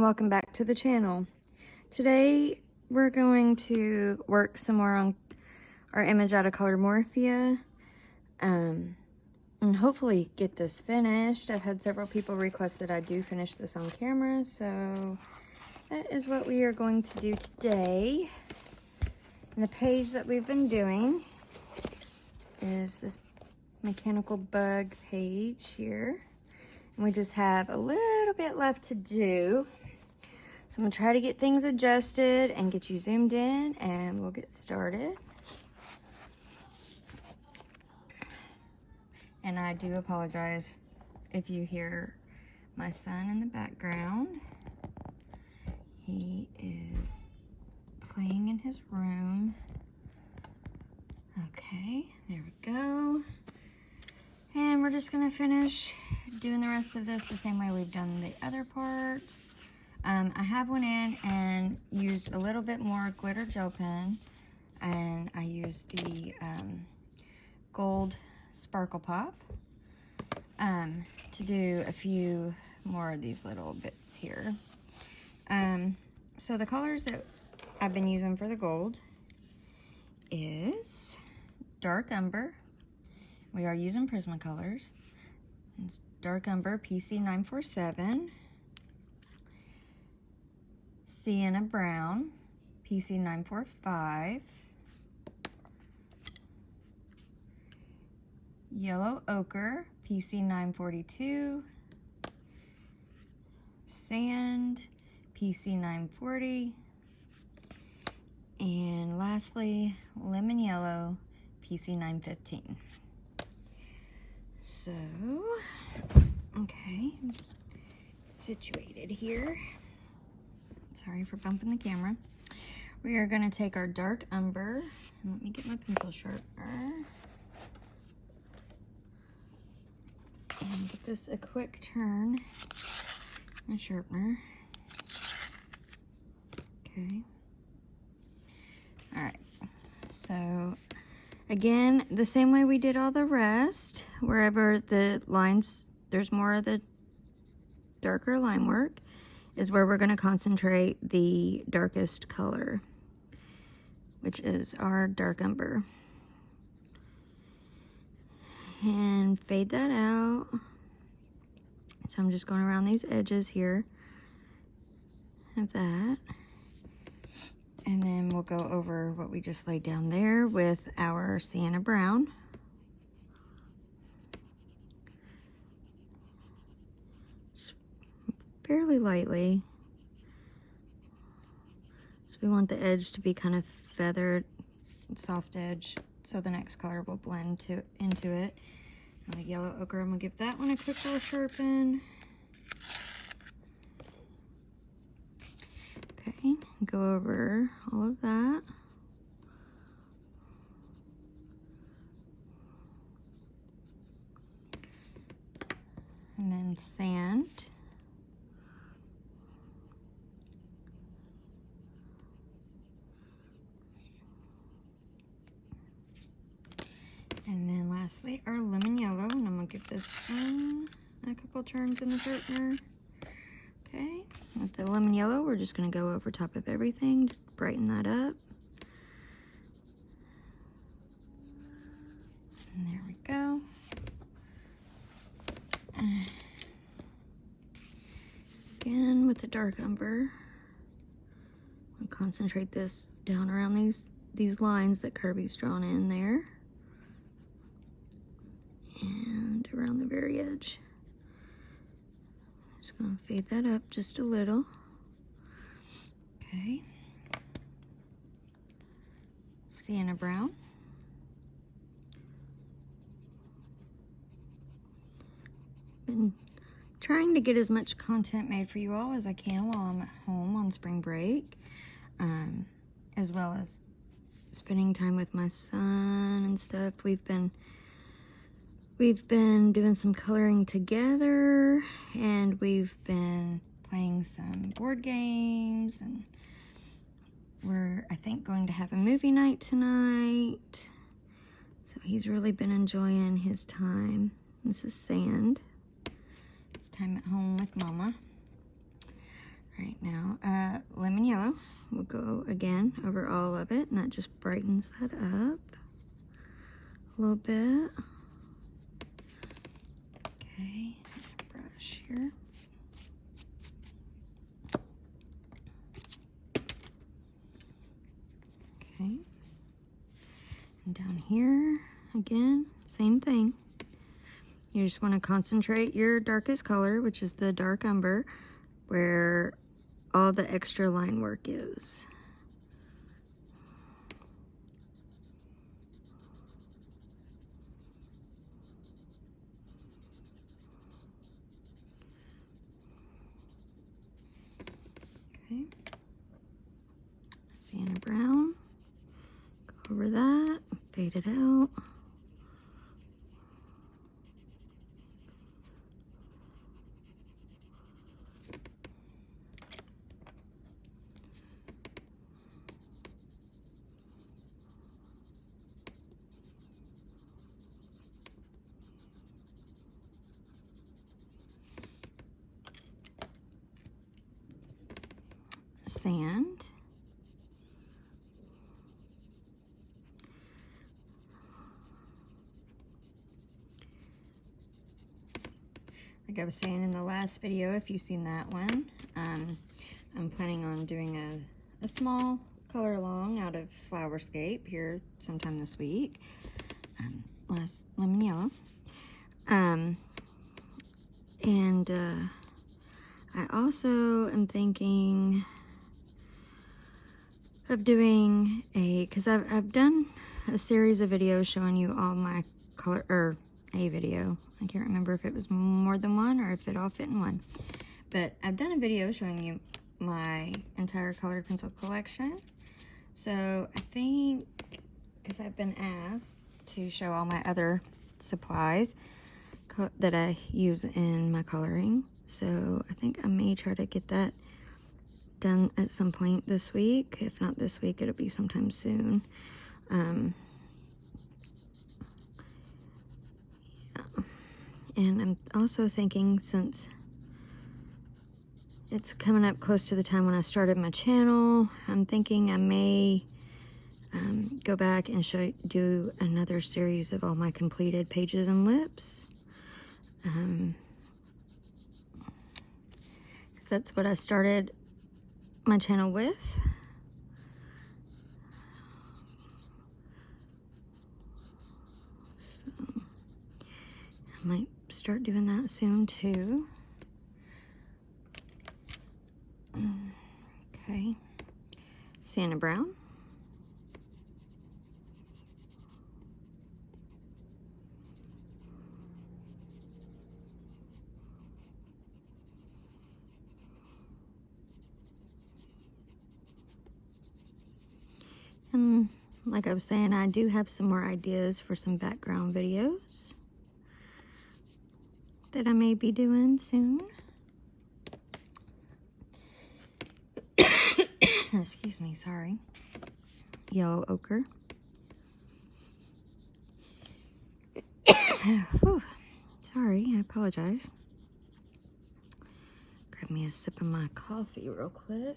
and welcome back to the channel. Today we're going to work some more on our image out of Colormorphia and hopefully get this finished. I've had several people request that I do finish this on camera, so that is what we are going to do today. And the page that we've been doing is this mechanical bug page here. And we just have a little bit left to do. So I'm gonna try to get things adjusted and get you zoomed in, and we'll get started. And I do apologize if you hear my son in the background. He is playing in his room. Okay, there we go. And we're just gonna finish doing the rest of this the same way we've done the other parts. I have went in and used a little bit more glitter gel pen, and I used the gold sparkle pop to do a few more of these little bits here. So the colors that I've been using for the gold is dark umber. We are using Prismacolors. It's dark umber PC947, sienna brown PC945, yellow ochre PC942, sand PC940, and lastly lemon yellow PC915. So, okay, I'm just situated here. Sorry for bumping the camera. We are going to take our dark umber, and let me get my pencil sharpener, and give this a quick turn, the sharpener. Okay. Alright, so again, the same way we did all the rest, wherever the lines, there's more of the darker line work, is where we're going to concentrate the darkest color, which is our dark umber. And fade that out. So I'm just going around these edges here of that. And then we'll go over what we just laid down there with our sienna brown. Just fairly lightly. So we want the edge to be kind of feathered, soft edge, so the next color will blend into it. And the yellow ochre, I'm gonna give that one a quick little sharpen. Okay, go over all of that. And then sand. And then lastly, our lemon yellow, and I'm gonna give this one a couple turns in the sharpener. Okay, with the lemon yellow, we're just gonna go over top of everything, to brighten that up. And there we go. Again, with the dark umber, we'll concentrate this down around these lines that Kirby's drawn in there. And around the very edge. Just gonna fade that up just a little. Okay. Sienna brown. Been trying to get as much content made for you all as I can while I'm at home on spring break, as well as spending time with my son and stuff. We've been doing some coloring together, and we've been playing some board games, and we're, I think, going to have a movie night tonight. So he's really been enjoying his time. This is Sand. It's time at home with Mama. Right now, lemon yellow. We'll go again over all of it, and that just brightens that up a little bit. Okay, brush here. Okay, and down here, again, same thing. You just want to concentrate your darkest color, which is the dark umber, where all the extra line work is. Okay. Sienna brown. Go over that, fade it out. Sand. Like I was saying in the last video, if you've seen that one, I'm planning on doing a small color along out of Flowerscape here sometime this week. Last lemon yellow. I also am thinking of doing because I've done a series of videos showing you all my color, or a video. I can't remember if it was more than one or if it all fit in one. But I've done a video showing you my entire colored pencil collection. So I think, because I've been asked to show all my other supplies that I use in my coloring. So I think I may try to get that done at some point this week. If not this week, it'll be sometime soon. And I'm also thinking, since it's coming up close to the time when I started my channel, I'm thinking I may go back and do another series of all my completed pages and lips. Because that's what I started my channel with. So I might start doing that soon too. Okay, Sienna brown. And like I was saying, I do have some more ideas for some background videos that I may be doing soon. Excuse me, sorry. Yellow ochre. Whew. Sorry, I apologize. Grab me a sip of my coffee real quick.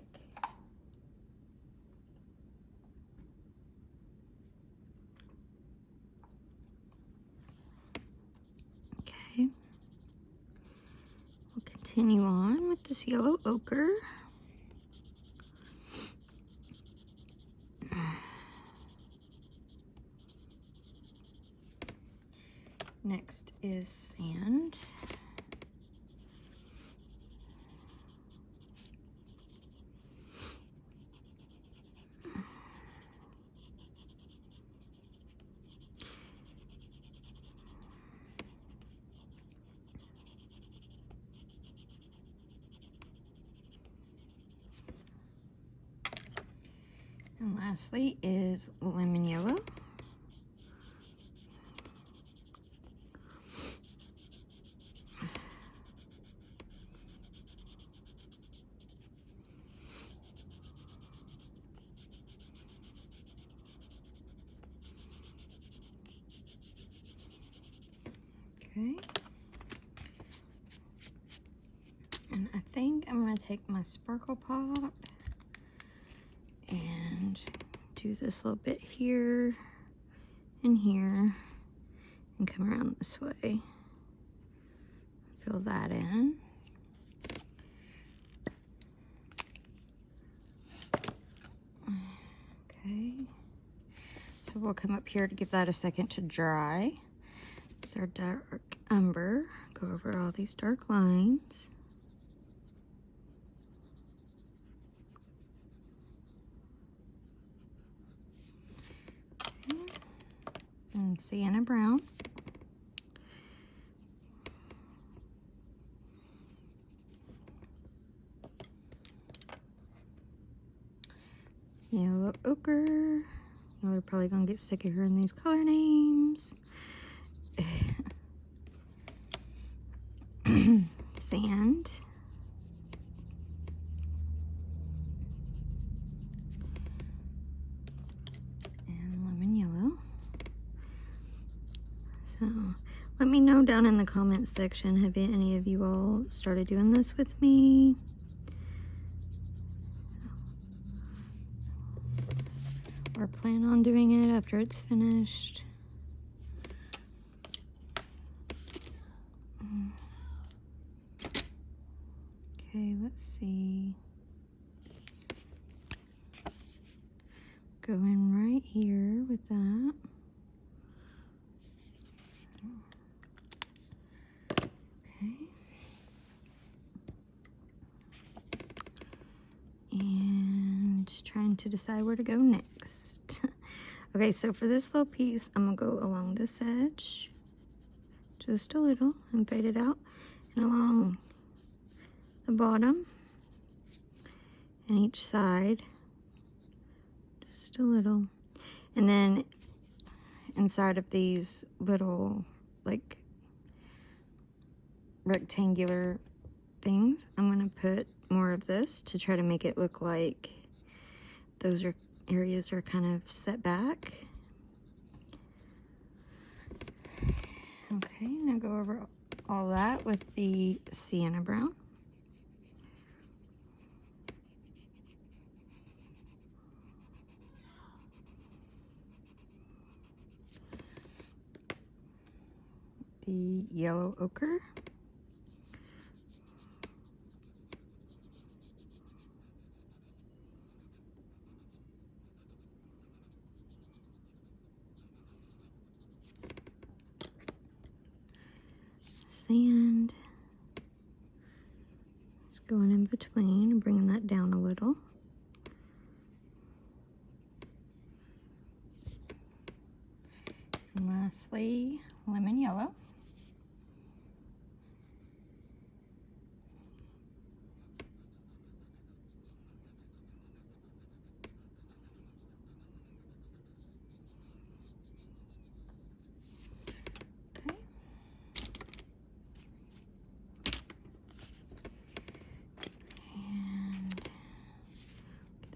Okay. We'll continue on with this yellow ochre. Next is sand. And lastly is lemon yellow. Okay. And I think I'm going to take my sparkle pop and do this little bit here and here and come around this way. Fill that in. Okay. So we'll come up here to give that a second to dry. With our dark umber, go over all these dark lines. Okay. And sienna brown. Yellow ochre. Y'all are probably gonna get sick of hearing these color names. Sand. And lemon yellow. So let me know down in the comments section, have any of you all started doing this with me? Or plan on doing it after it's finished? Okay, let's see. Go in right here with that. Okay. And trying to decide where to go next. Okay, so for this little piece, I'm gonna go along this edge, just a little, and fade it out, and along the bottom and each side, just a little. And then inside of these little, like, rectangular things, I'm gonna put more of this to try to make it look like those areas are kind of set back. Okay, now go over all that with the sienna brown. The yellow ochre. Sand. Just going in between and bringing that down a little. And lastly, lemon yellow.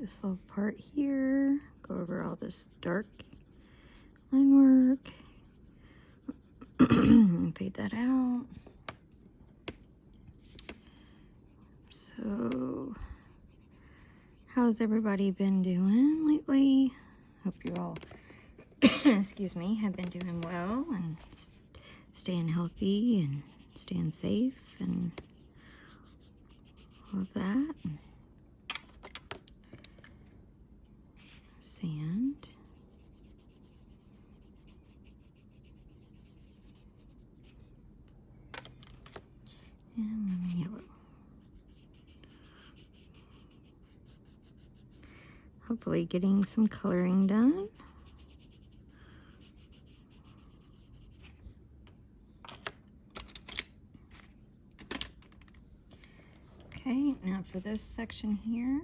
This little part here, go over all this dark line work, and fade that out. So, how's everybody been doing lately? Hope you all, excuse me, have been doing well and staying healthy and staying safe and all of that. Sand. And lemon yellow. Hopefully getting some coloring done. Okay, now for this section here,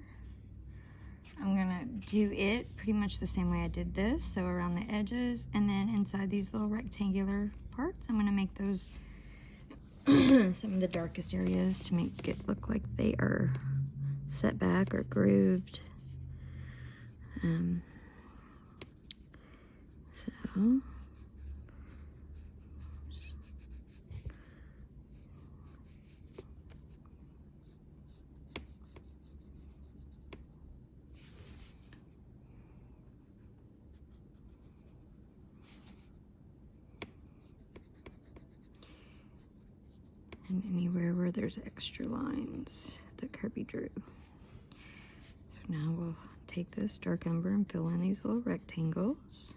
I'm gonna do it pretty much the same way I did this, so around the edges, and then inside these little rectangular parts, I'm gonna make those some of the darkest areas to make it look like they are set back or grooved. So and anywhere where there's extra lines that Kerby drew. So now we'll take this dark umber and fill in these little rectangles.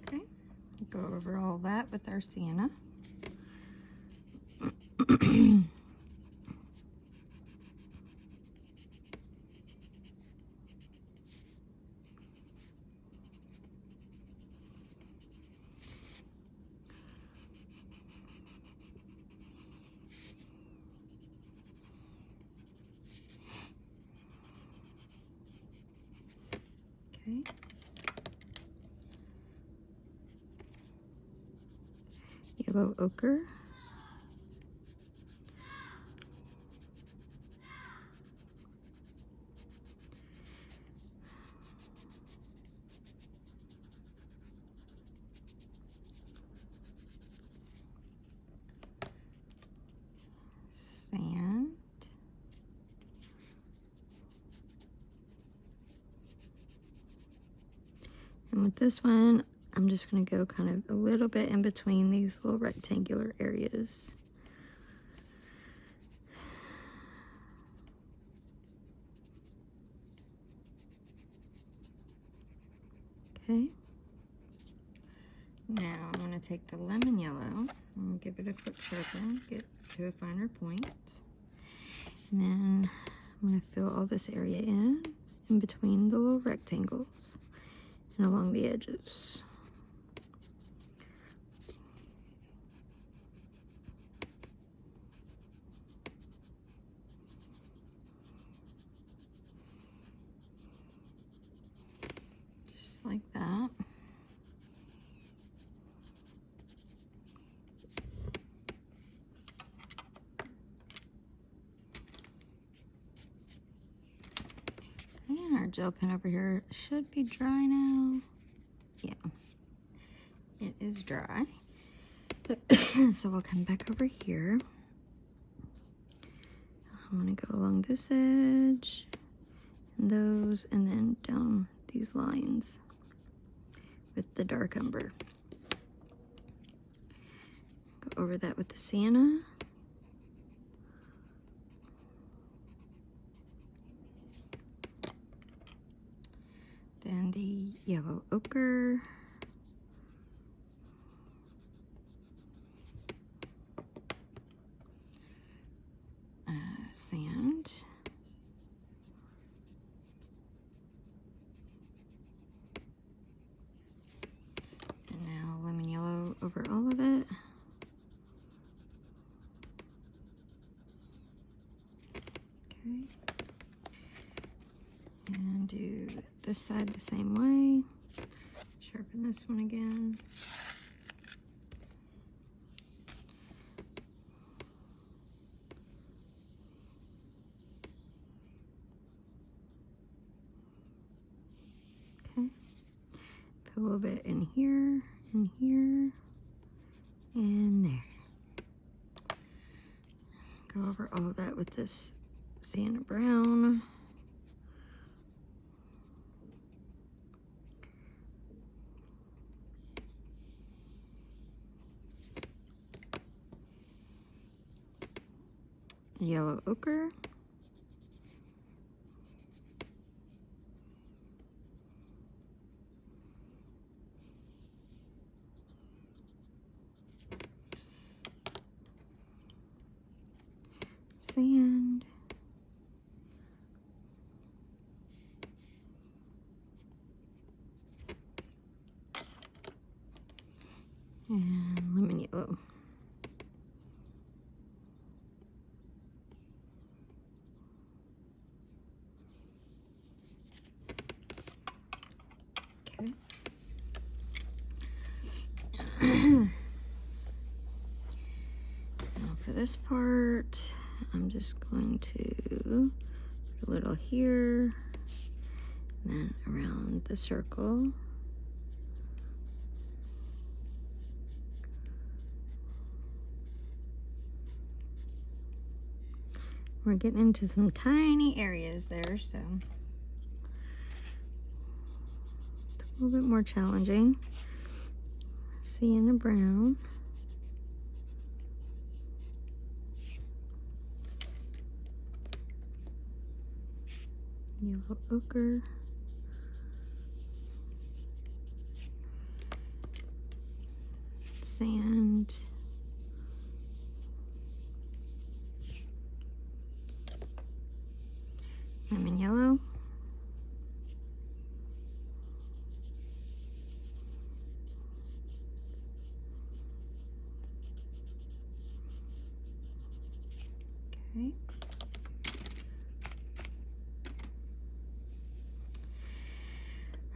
Okay, go over all that with our sienna. Okay. Yellow ochre. Sand. And with this one, I'm just going to go kind of a little bit in between these little rectangular areas. Okay. Now I'm going to take the lemon yellow and give it a quick sharpen, get to a finer point. And then I'm going to fill all this area in between the little rectangles and along the edges. Just like that. And our gel pen over here should be dry now. Yeah, it is dry. So we'll come back over here. I'm gonna go along this edge, and those, and then down these lines with the dark umber. Go over that with the sienna. Then the yellow ochre. Sand. And now lemon yellow over all of it. Okay. And do this side the same way. Sharpen this one again. Okay. Put a little bit in here, and there. Go over all of that with this sienna brown. Yellow ochre. Sand. And lemon yellow. Okay. Now for this part, I'm just going to put a little here, and then around the circle. we're getting into some tiny areas there, so it's a little bit more challenging. Sienna brown. Yellow ochre. Sand. Lemon yellow. Okay.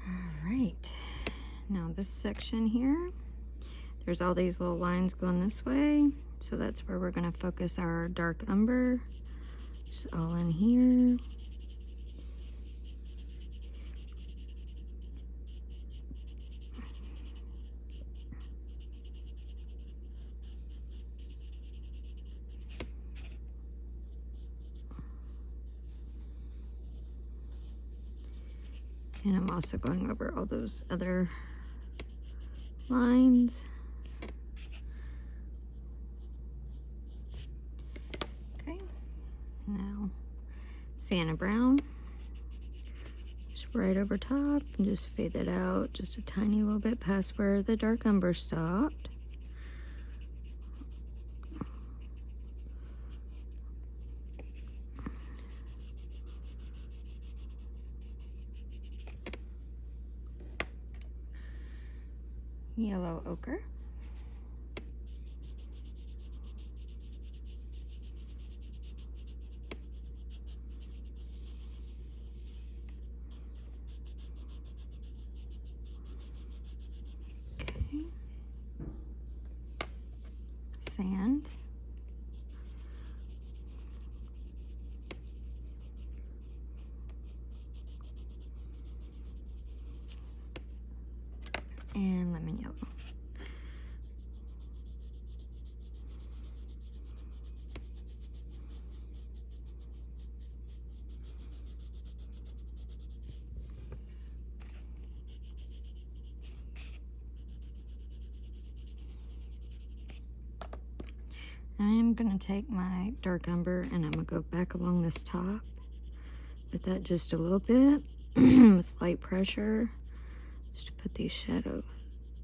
All right. Now this section here, there's all these little lines going this way. So that's where we're going to focus our dark umber. Just all in here. And I'm also going over all those other lines. Okay, now Sienna brown, just right over top, and just fade that out just a tiny little bit past where the dark umber stopped. Yellow ochre. Okay. Sand. And lemon yellow. I am going to take my dark umber and I'm going to go back along this top with that just a little bit with light pressure, just to put these shadows,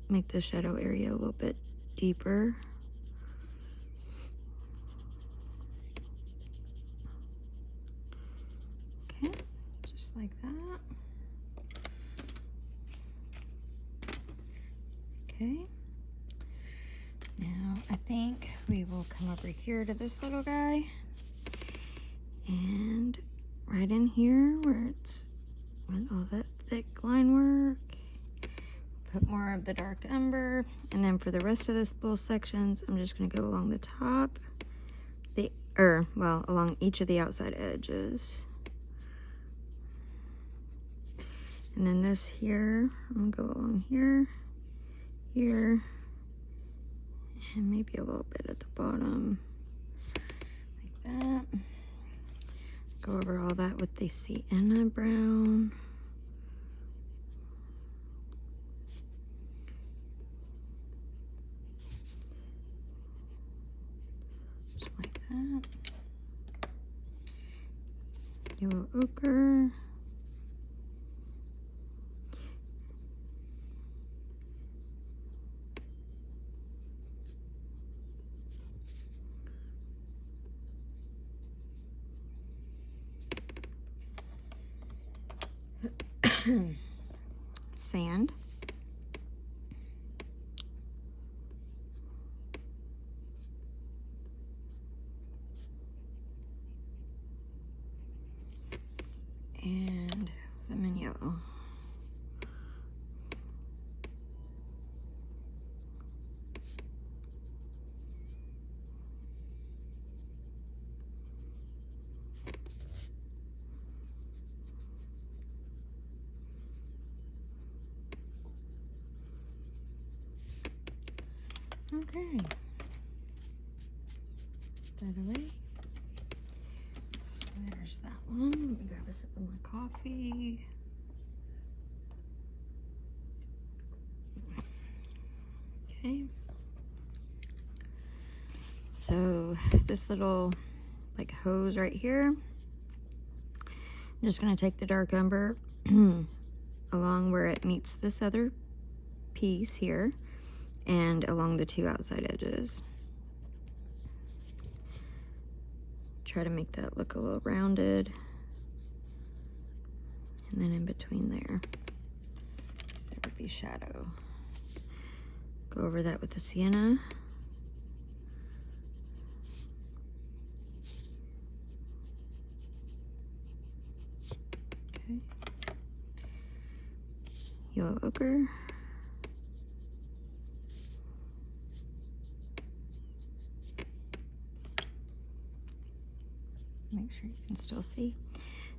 make the shadow area a little bit deeper. Okay, just like that. Okay. Now I think we will come over here to this little guy, and right in here where it's with all that thick line work, put more of the dark umber, and then for the rest of this little sections, I'm just going to go along the top, along each of the outside edges. And then this here, I'm going to go along here, here, and maybe a little bit at the bottom, like that. Go over all that with the sienna brown. Just like that. Yellow ochre. Sand. And lemon yellow. Okay. Put that away. There's that one. Let me grab a sip of my coffee. Okay. So this little like hose right here, I'm just going to take the dark umber along where it meets this other piece here and along the two outside edges. Try to make that look a little rounded, and then in between there would be shadow. Go over that with the sienna. Okay. Yellow ochre. Make sure you can still see.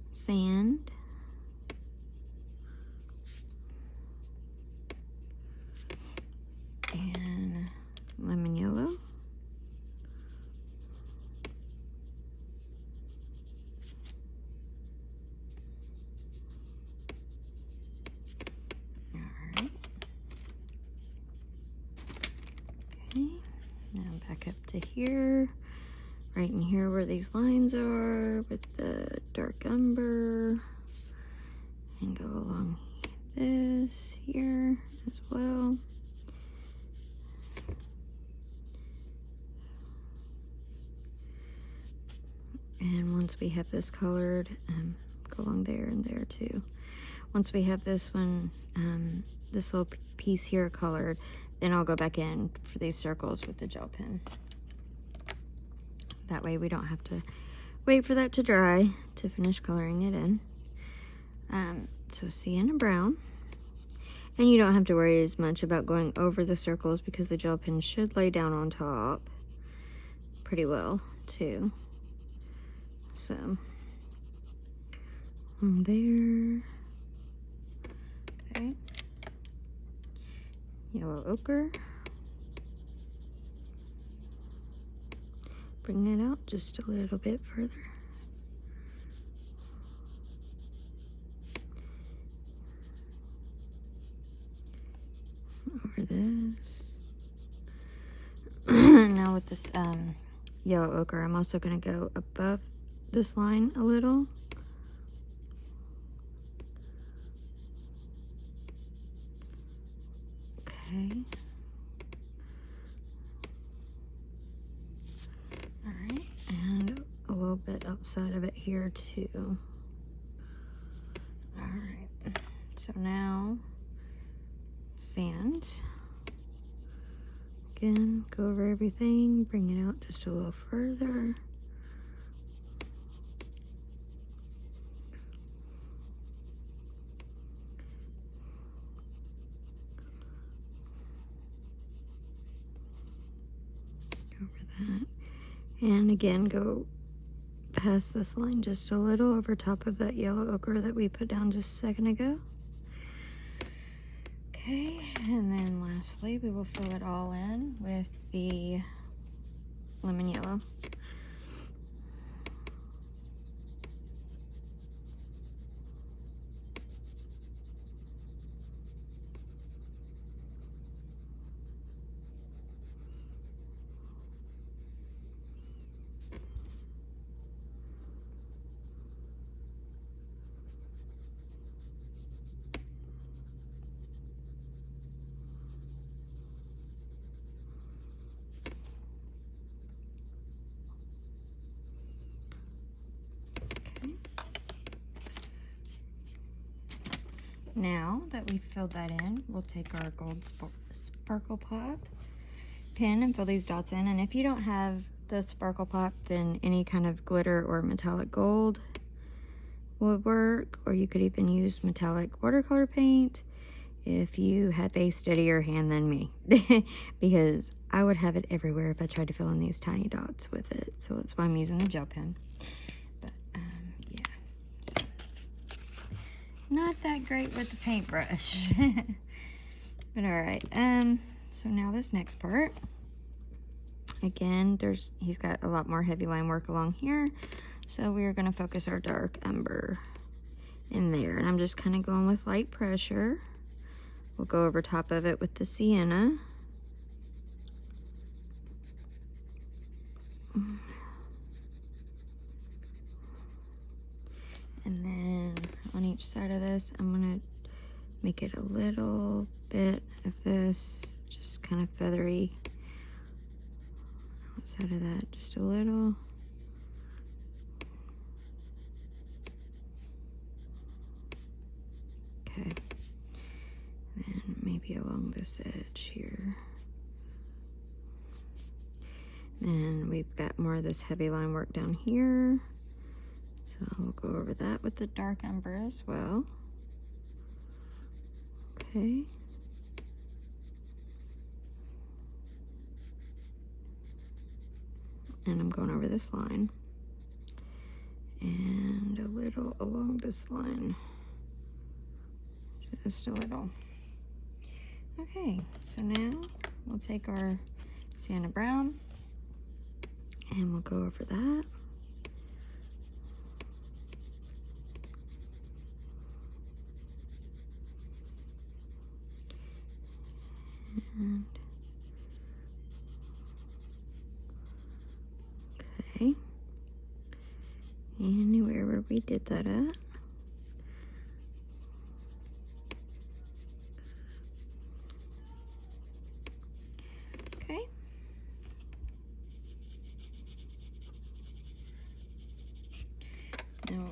Sand. And lemon yellow. Alright. Okay, now back up to here. Right in here where these lines are with the dark umber, and go along this here as well. And once we have this colored, go along there and there too. Once we have this one, this little piece here colored, then I'll go back in for these circles with the gel pen. That way we don't have to wait for that to dry to finish coloring it in. So sienna brown. And you don't have to worry as much about going over the circles because the gel pen should lay down on top pretty well too. So, on there. Okay. Yellow ochre. Bring it out just a little bit further. Over this. Now with this yellow ochre, I'm also going to go above this line a little. Okay. Alright, and a little bit outside of it here too. Alright, so now sand. Again, go over everything, bring it out just a little further. Over that. And again, go past this line just a little over top of that yellow ochre that we put down just a second ago. Okay, and then lastly, we will fill it all in with the lemon yellow. Now that we've filled that in, we'll take our gold sparkle pop pen and fill these dots in. And if you don't have the sparkle pop, then any kind of glitter or metallic gold would work, or you could even use metallic watercolor paint if you have a steadier hand than me, because I would have it everywhere if I tried to fill in these tiny dots with it. So that's why I'm using the gel pen. But yeah, so not that great with the paintbrush. But all right, so now this next part, again, he's got a lot more heavy line work along here, So we are going to focus our dark umber in there. And I'm just kind of going with light pressure. We'll go over top of it with the sienna. And then on each side of this, I'm going to make it a little bit of this, just kind of feathery. Outside of that, just a little. Okay. And maybe along this edge here. Then we've got more of this heavy line work down here. So we'll go over that with the dark umber as well. Okay. And I'm going over this line. And a little along this line. Just a little. Okay, so now we'll take our sienna brown and we'll go over that. And okay, anywhere where we did that at. Okay. Now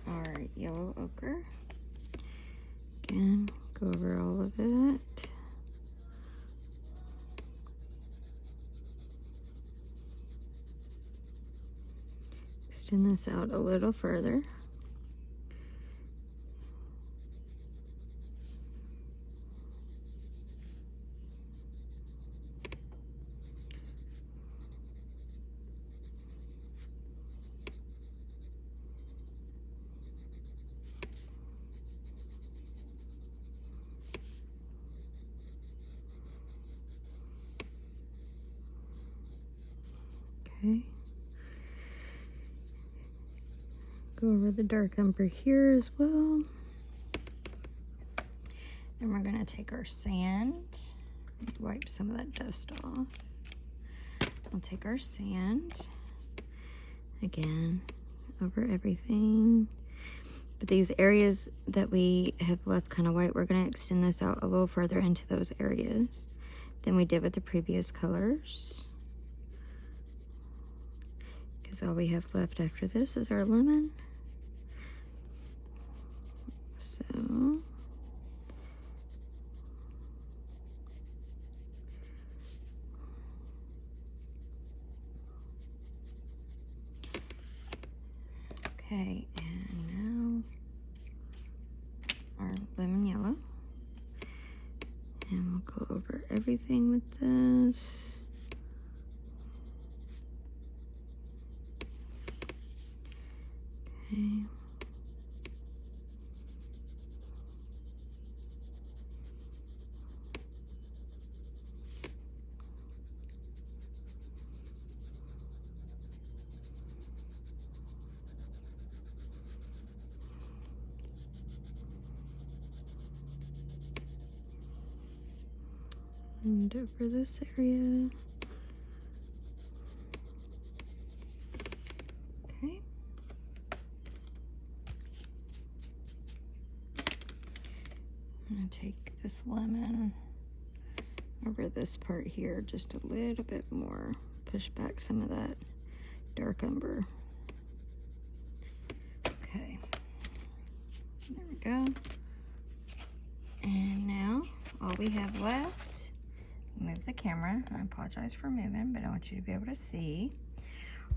our yellow ochre. Again, go over all of it. Extend this out a little further. Okay. Go over the dark umber here as well. Then we're going to take our sand, wipe some of that dust off. We'll take our sand, again, over everything. But these areas that we have left kind of white, we're going to extend this out a little further into those areas than we did with the previous colors. Because all we have left after this is our lemon. So okay, and now our lemon yellow. And we'll go over everything with this. Okay. And over this area. Okay. I'm going to take this lemon over this part here just a little bit more. Push back some of that dark umber. Okay. There we go. And now all we have left, move the camera. I apologize for moving, but I want you to be able to see,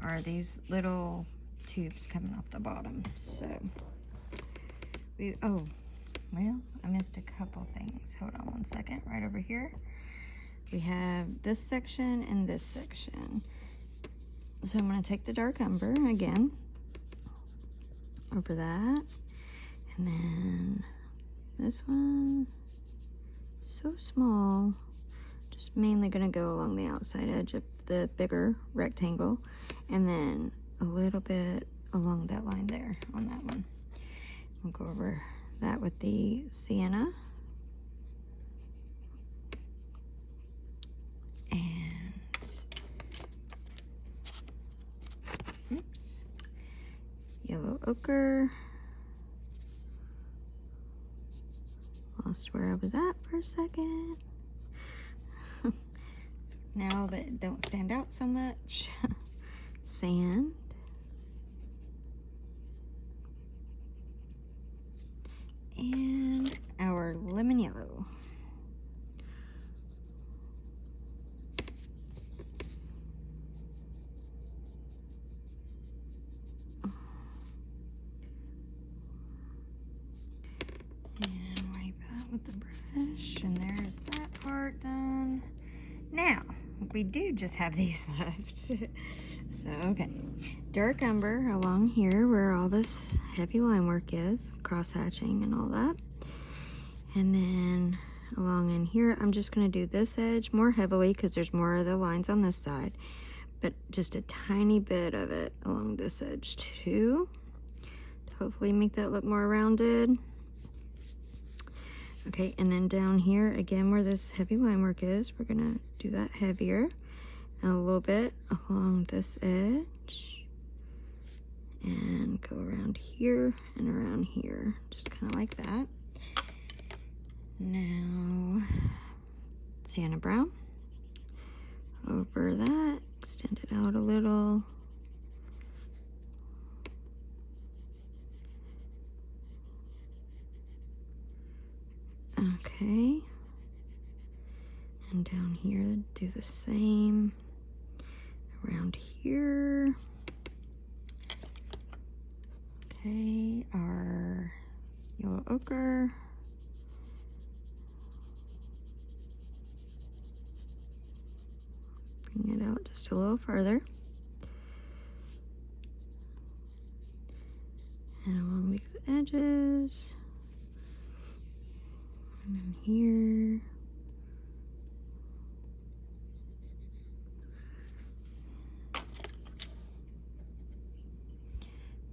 are these little tubes coming off the bottom. So oh, well, I missed a couple things. Hold on one second. Right over here, we have this section and this section. So I'm going to take the dark umber again over that, and then this one, so small, just mainly going to go along the outside edge of the bigger rectangle, and then a little bit along that line there on that one. We'll go over that with the sienna. And, oops, yellow ochre. Lost where I was at for a second. Now that it don't stand out so much. Sand. And our lemon yellow. And wipe out with the brush, and there's that part done. Now, we do just have these left. So, okay. Dark umber along here where all this heavy line work is, cross hatching and all that. And then along in here, I'm just going to do this edge more heavily because there's more of the lines on this side. But just a tiny bit of it along this edge too. To hopefully make that look more rounded. Okay, and then down here, again, where this heavy line work is, we're gonna do that heavier. And a little bit along this edge. And go around here and around here, just kind of like that. Now, sienna brown. Over that, extend it out a little. Okay, and down here, do the same. Around here. Okay, our yellow ochre. Bring it out just a little further. And along these edges. And then here.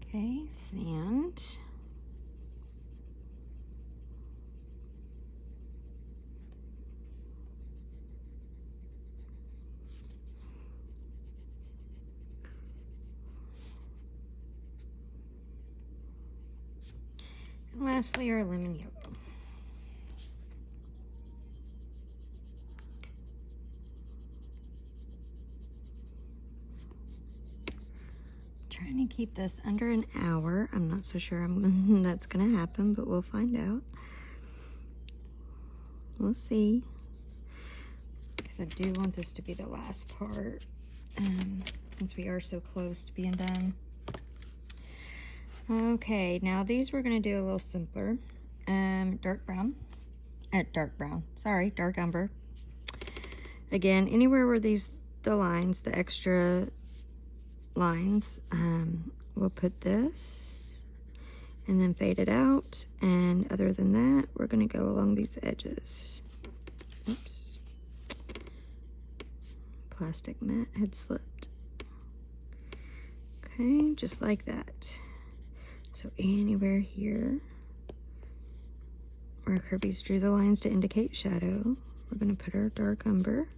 Okay, sand. And lastly, our lemon yellow. Trying to keep this under an hour. I'm not so sure that's gonna happen, but we'll find out. We'll see. Because I do want this to be the last part, since we are so close to being done. Okay, now these we're gonna do a little simpler. Dark umber. Again, anywhere where the lines, the extra lines, we'll put this and then fade it out, and other than that, we're going to go along these edges. Oops, plastic mat had slipped. Okay, just like that. So anywhere here where Kerby's drew the lines to indicate shadow, we're going to put our dark umber.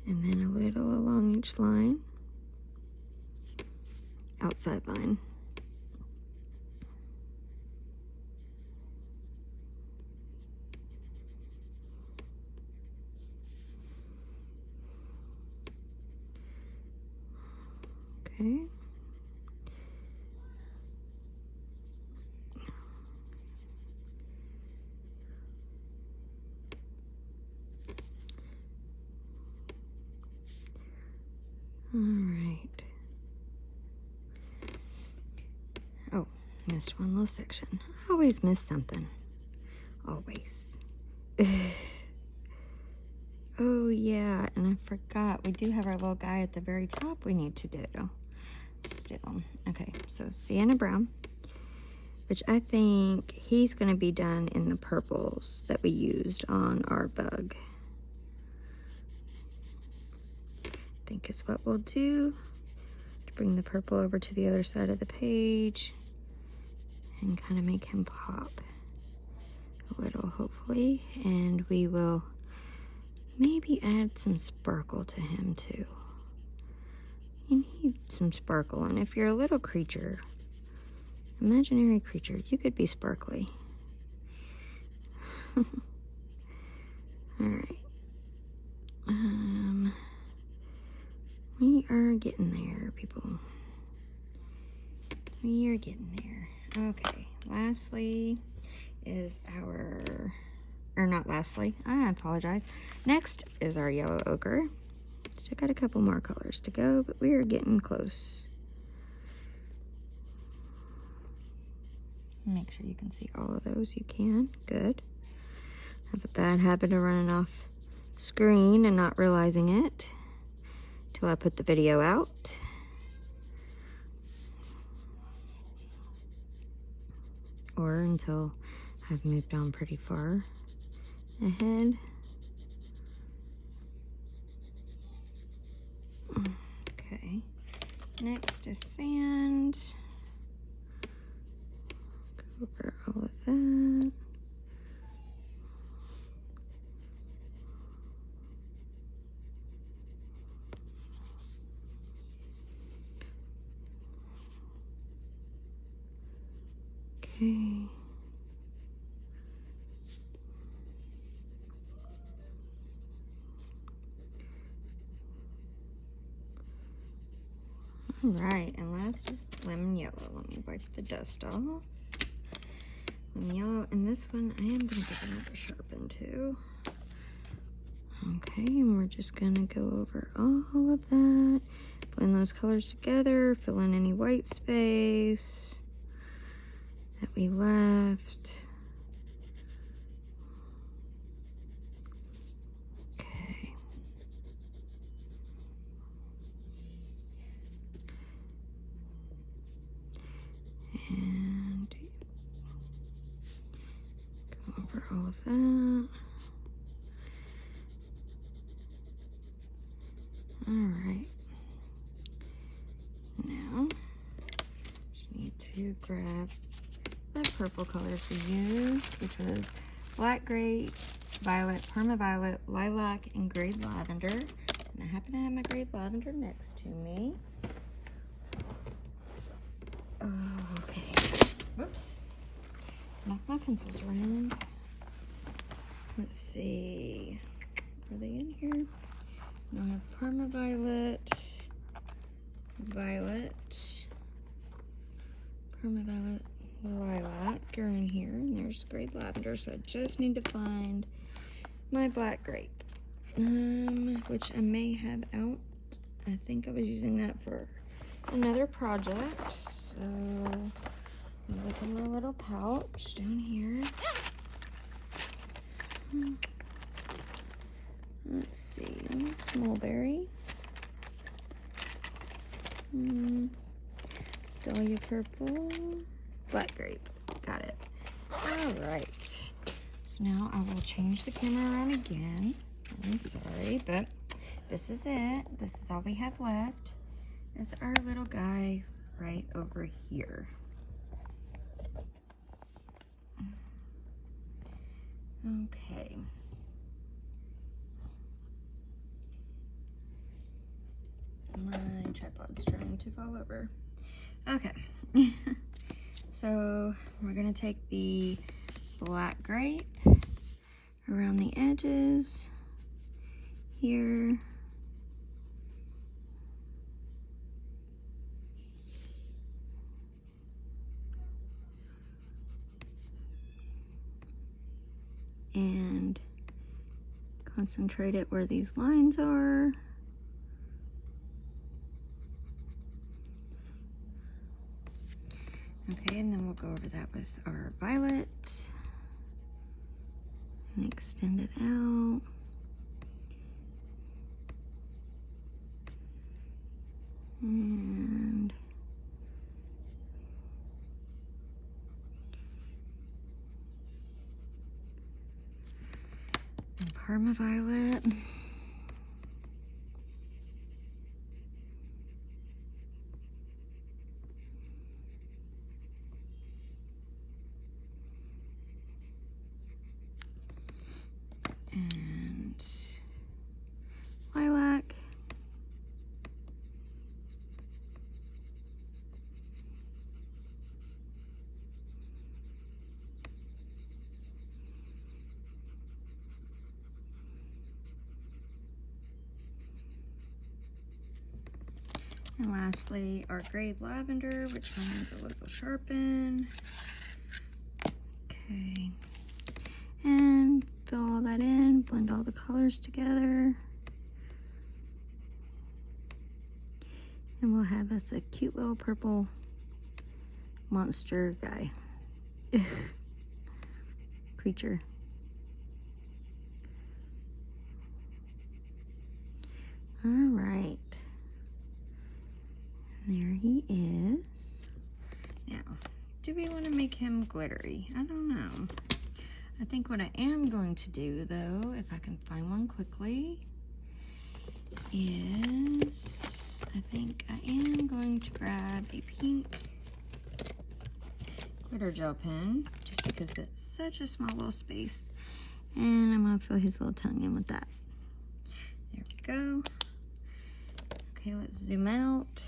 And then a little along each line, outside line. Okay. All right. Oh, missed one little section. I always miss something. Always. Oh, yeah, and I forgot. We do have our little guy at the very top we need to do. Still. Okay, so sienna brown, which I think he's going to be done in the purples that we used on our bug. I think is what we'll do to bring the purple over to the other side of the page and kind of make him pop a little, hopefully. And we will maybe add some sparkle to him too. You need some sparkle, and if you're a little creature, imaginary creature, you could be sparkly. All right. We are getting there, people. We are getting there. Okay, lastly is our, or not lastly, I apologize. Next is our yellow ochre. Still got a couple more colors to go, but we are getting close. Make sure you can see all of those. You can. Good. I have a bad habit of running off screen and not realizing it till I put the video out. Or until I've moved on pretty far ahead. Okay, next is sand. Go over all of that. Okay. All right, and last is lemon yellow. Let me wipe the dust off. Lemon yellow, and this one I am going to give it a sharpen too. Okay, and we're just going to go over all of that. Blend those colors together, fill in any white space that we left. Okay. And go over all of that. All right. Now, just need to grab the purple colors we used, which was black grape, violet, permaviolet, lilac, and grade lavender. And I happen to have my grade lavender next to me. Okay. Whoops. Knocked my pencils around. Let's see. Are they in here? I have permaviolet, violet, permaviolet, lilac are in here, and there's grade lavender, so I just need to find my black grape, which I may have out. I think I was using that for another project, so look in my little pouch down here. Let's see, mulberry, dahlia purple, black grape, got it. All right, so now I will change the camera around again. I'm sorry, but this is it. This is all we have left, is our little guy right over here. Okay. My tripod's trying to fall over. Okay. So we're gonna take the black grape around the edges here. And concentrate it where these lines are. Okay, and then we'll go over that with our violet and extend it out. And permaviolet. And lastly, our grade lavender, which needs a little sharpen. Okay. And fill all that in, blend all the colors together. And we'll have us a cute little purple monster guy. Creature. All right. And there he is. Now, do we want to make him glittery? I don't know. I think what I am going to do, though, if I can find one quickly, is I think I am going to grab a pink glitter gel pen, just because it's such a small little space. And I'm going to fill his little tongue in with that. There we go. Okay, let's zoom out.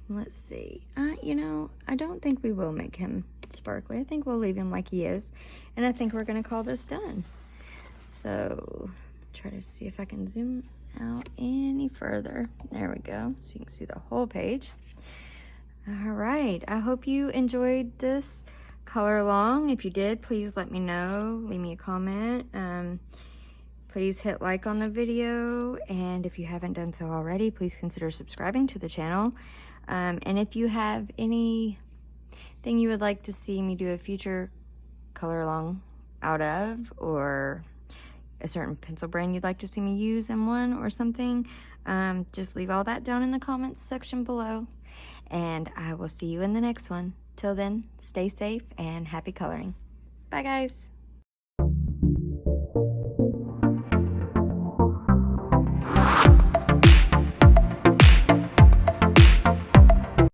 Let's see. You know, I don't think we will make him sparkly. I think we'll leave him like he is. And I think we're going to call this done. So, try to see if I can zoom out any further. There we go. So you can see the whole page. All right. I hope you enjoyed this color along. If you did, please let me know. Leave me a comment. Please hit like on the video. And if you haven't done so already, please consider subscribing to the channel. And if you have anything you would like to see me do a future color along out of, or a certain pencil brand you'd like to see me use in one or something, just leave all that down in the comments section below, and I will see you in the next one. Till then, stay safe and happy coloring. Bye guys.